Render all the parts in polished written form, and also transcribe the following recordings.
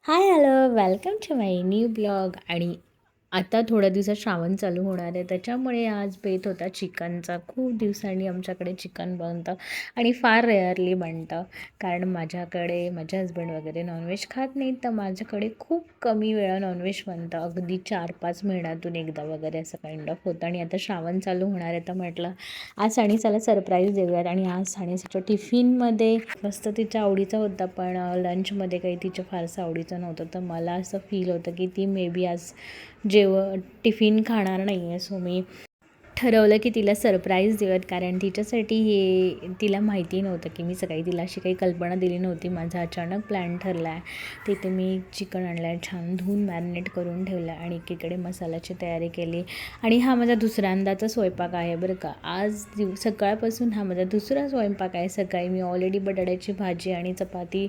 High hello welcome to my new blog. आणि आता थोड्या दिवसात श्रावण चालू होणार आहे, त्याच्यामुळे आज बेत होता चिकनचा. खूप दिवसांनी आमच्याकडे चिकन बनतं आणि फार रेअरली बनतं, कारण माझे हस्बंड वगैरे नॉनव्हेज खात नाहीत. तर माझ्याकडे खूप कमी वेळा नॉनव्हेज बनतं, अगदी 4-5 महिन्यातून एकदा वगैरे असं काइंड ऑफ होतं. आणि आता श्रावण चालू होणार आहे तर म्हटलं आज सानिसाला सरप्राईज देऊयात. आणि आज सानिसाच्या टिफिनमध्ये मस्त तिच्या आवडीचा होता, पण लंचमध्ये काही तिच्या फारसं आवडीचं नव्हतं. तर मला असं फील होतं की ती मे बी आज टिफिन खाणार नाही आहे. सो मी ठरवलं की तिला सरप्राईज देऊयात, कारण तिच्यासाठी हे तिला माहिती नव्हतं की मी सकाळी तिला अशी काही कल्पना दिली नव्हती. माझा अचानक प्लॅन ठरला आहे. तिथे मी चिकन आणलं आहे, छान धुवून मॅरिनेट करून ठेवलं आणि एकीकडे मसाल्याची तयारी केली. आणि हा माझा दुसऱ्यांदाचा स्वयंपाक आहे बरं का. आज सकाळपासून हा माझा दुसरा स्वयंपाक आहे. सकाळी मी ऑलरेडी बटाट्याची भाजी आणि चपाती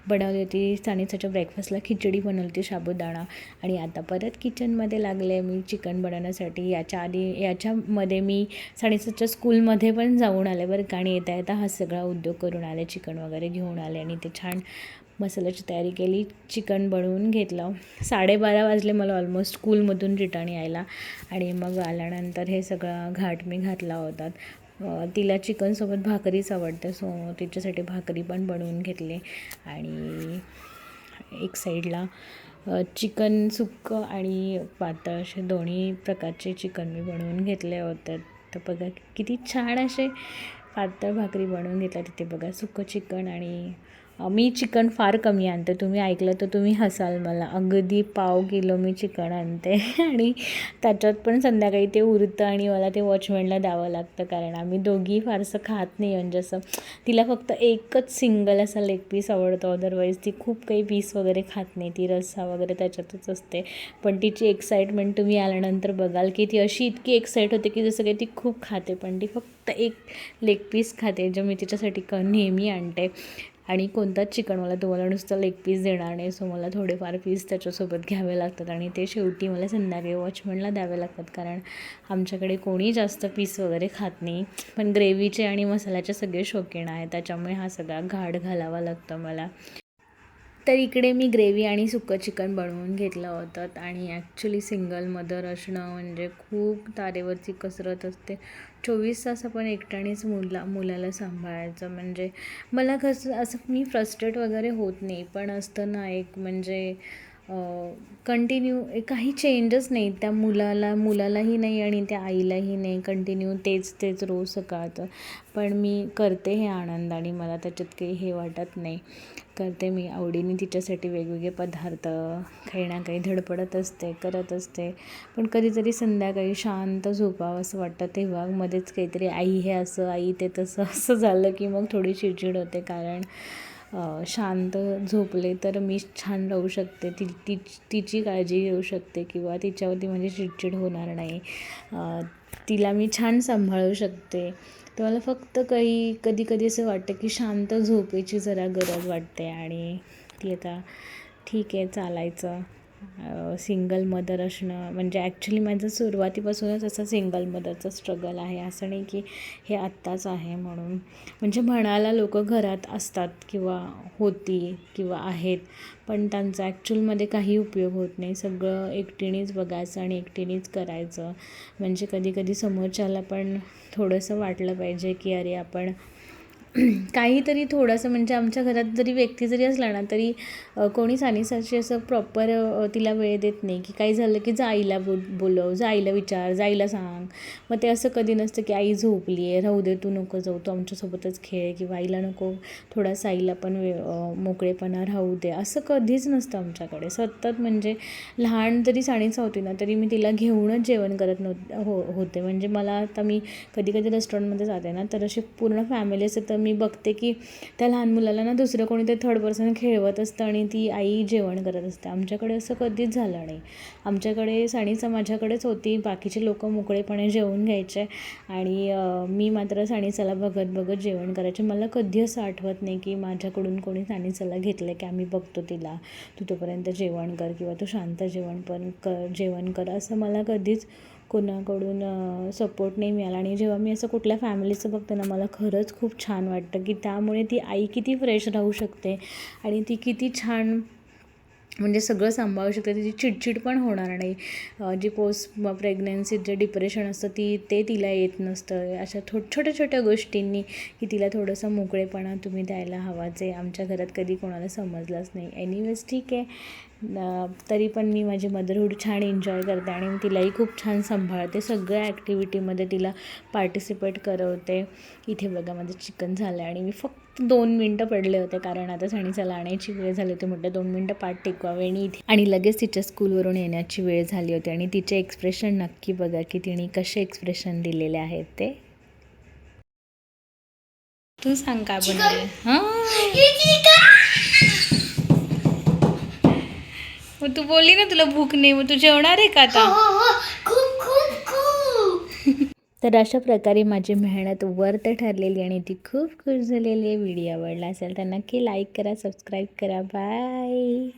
बनवली होती. सानिसाच्या ब्रेकफास्टला खिचडी बनवली होती साबुदाणा. आणि आता परत किचनमध्ये लागले मी चिकन बनवण्यासाठी. याच्यामध्ये मी सानिसाच्या स्कूलमध्ये पण जाऊन आले बरं का. आणि येता येता हा सगळा उद्योग करून आले, चिकन वगैरे घेऊन आले आणि ते छान मसाल्याची तयारी केली. चिकन बनवून घेतलं. 12:30 वाजले मला ऑलमोस्ट स्कूलमधून रिटर्न यायला. आणि मग आल्यानंतर हे सगळं घाट मी घातला होता. तिला चिकनसोबत भाकरीच आवडते, सो तिच्यासाठी भाकरी पण बनवून घेतली. आणि एक साईडला चिकन सुक्कं आणि पातळ असे दोन्ही प्रकारचे चिकन मी बनवून घेतले होते. तर बघा किती छान असे पातळ भाकरी बनवून घेतल्या तिथे. बघा सुक्कं चिकन. आणि मी चिकन फार कमी आणते, तुम्ही ऐकलं तर तुम्ही हसाल मला. अगदी 1/2 किलो मी चिकन आणते आणि त्याच्यात पण संध्याकाळी ते उरतं आणि मला ते वॉचमॅनला द्यावं लागतं, कारण आम्ही दोघी फारसं खात नाही. म्हणजे असं तिला फक्त एकच सिंगल असा लेग पीस आवडतो, अदरवाईज ती खूप काही पीस वगैरे खात नाही. ती रस्सा वगैरे त्याच्यातच असते. पण तिची एक्साइटमेंट तुम्ही आल्यानंतर बघाल की ती अशी इतकी एक्साइट होते की जसं काही ती खूप खाते, पण ती फक्त एक लेग पीस खाते, जे मी तिच्यासाठी नेहमी आणते. आणि कोणताच चिकन मला तुम्हाला नुसतं लेग पीस देणार नाही, सो मला थोडेफार पीस त्याच्यासोबत घ्यावे लागतात. आणि ते शेवटी मला संध्याकाळी वॉचमॅनला द्यावे लागतात, कारण आमच्याकडे कोणी जास्त पीस वगैरे खात नाही. पण ग्रेव्हीचे आणि मसाल्याचे सगळे शौकीन आहे, त्याच्यामुळे हा सगळा घाट घालावा लागतो मला. तर इकडे मी ग्रेव्ही आणि सुक्कं चिकन बनवून घेतलं होतं. आणि ॲक्च्युली सिंगल मदर असणं म्हणजे खूप तारेवरची कसरत असते. 24 तास आपण एकट्यानेच मुलाला सांभाळायचं म्हणजे मला कसं असं मी फ्रस्ट्रेट वगैरे होत नाही, पण असतं ना एक म्हणजे कंटिन्यू काही चेंजच नाही त्या मुलालाही नाही आणि त्या आईलाही नाही. कंटिन्यू तेच रोज सकाळचं. पण मी करते हे आनंदाने, मला त्याच्यात काही हे वाटत नाही. करते मी आवडीने तिच्यासाठी वेगवेगळे पदार्थ, काही ना काही धडपडत असते, करत असते. पण कधीतरी संध्याकाळी शांत झोपावं असं वाटतं, तेव्हा मध्येच काहीतरी आई हे असं, आई ते तसं असं झालं की मग थोडी चिडचिड होते. कारण शांत झोपले तर मी छान राहू शकते, तिची काळजी घेऊ शकते किंवा तिच्यावरती माझी चिडचिड होणार नाही. तिला मी छान सांभाळू शकते. तर मला फक्त कधी कधी असं वाटतं की शांत झोपेची जरा गरज वाटते. आणि ती आता ठीक आहे चालायचं. सिंगल मदर असणं म्हणजे ॲक्च्युली माझं सुरुवातीपासूनच असं सिंगल मदरचं स्ट्रगल आहे, असं नाही की हे आत्ताच आहे म्हणून. म्हणजे म्हणायला लोकं घरात असतात किंवा होती किंवा आहेत, पण त्यांचा ॲक्च्युअलमध्ये काही उपयोग होत नाही. सगळं एकटीनेच बघायचं आणि एकटीनेच करायचं. म्हणजे कधी कधी समोरच्याला पण थोडंसं वाटलं पाहिजे की अरे आपण काहीतरी थोडंसं म्हणजे आमच्या घरात जरी व्यक्ती जरी असला ना तरी कोणी सानिसाची असं प्रॉपर तिला वेळ देत नाही. की काही झालं की जा आईला बोलव, जा आईला विचार, जा आईला सांग. मग ते असं कधी नसतं की आई झोपली आहे, राहू दे तू नको जाऊ, तू आमच्यासोबतच खेळ, किंवा आईला नको थोडासा आईला पण मोकळेपणा राहू दे, असं कधीच नसतं आमच्याकडे. सतत म्हणजे लहान जरी सानिसा होती ना तरी मी तिला घेऊनच जेवण करत होते. म्हणजे मला आता मी कधी कधी रेस्टॉरंटमध्ये जाते ना तर अशी पूर्ण फॅमिली असते, तर मी बघते की त्या लहान मुलाला ना दुसरं कोणीतरी थर्ड पर्सन खेळवत असतं आणि ती आई जेवण करत असते. आमच्याकडे असं कधीच झालं नाही. आमच्याकडे सानिसा माझ्याकडेच होती, बाकीचे लोक मोकळेपणे जेवून घ्यायचे आणि मी मात्र सानिसाला बघत बघत जेवण करायचे. मला कधी असं आठवत नाही की माझ्याकडून कोणी सानिसाला घेतलं की आम्ही बघतो तिला, तू तोपर्यंत जेवण कर किंवा तू शांत जेवण कर, असं मला कधीच कोणाकडून सपोर्ट नाही मिळाला. आणि जेव्हा मी असं कुठल्या फॅमिलीचं बघते ना मला खरंच खूप छान वाटतं की त्यामुळे ती आई किती फ्रेश राहू शकते आणि ती किती छान म्हणजे सगळं सांभाळू शकते. तिची चिडचिड पण होणार नाही. जी पोस्ट प्रेग्नन्सीत जे डिप्रेशन असतं ते तिला येत नसतं. अशा छोट्या छोट्या गोष्टींनी की तिला थोडंसं मोकळेपणा तुम्ही द्यायला हवा, जे आमच्या घरात कधी कोणाला समजलंच नाही. एनिवेज ठीक आहे. तरी पण मी माझी मदरहूड छान एन्जॉय करते आणि तिलाही खूप छान सांभाळते. सगळ्या ॲक्टिव्हिटीमध्ये तिला पार्टिसिपेट करवते. इथे बघा माझं चिकन झालं आणि मी फक्त 2 मिनटं पडले होते, कारण आता सणीचाला आणायची वेळ झाली होती. म्हटलं 2 मिनटं पाठ टेकवावे आणि लगेच तिच्या स्कूलवरून येण्याची वेळ झाली होती. आणि तिचे एक्सप्रेशन नक्की बघा की तिने कसे एक्सप्रेशन दिलेले आहेत ते. तू सांग काय बनवलं. हां, मग तू बोलली ना तुला भूक नाही, मग तू जेवणार आहे का आता. तर अशा प्रकारे माझी मेहनत वर्थ ठरलेली आणि ती खूप खुश झालेली आहे. व्हिडिओ आवडला असेल तर नक्की लाईक करा, सबस्क्राईब करा. बाय.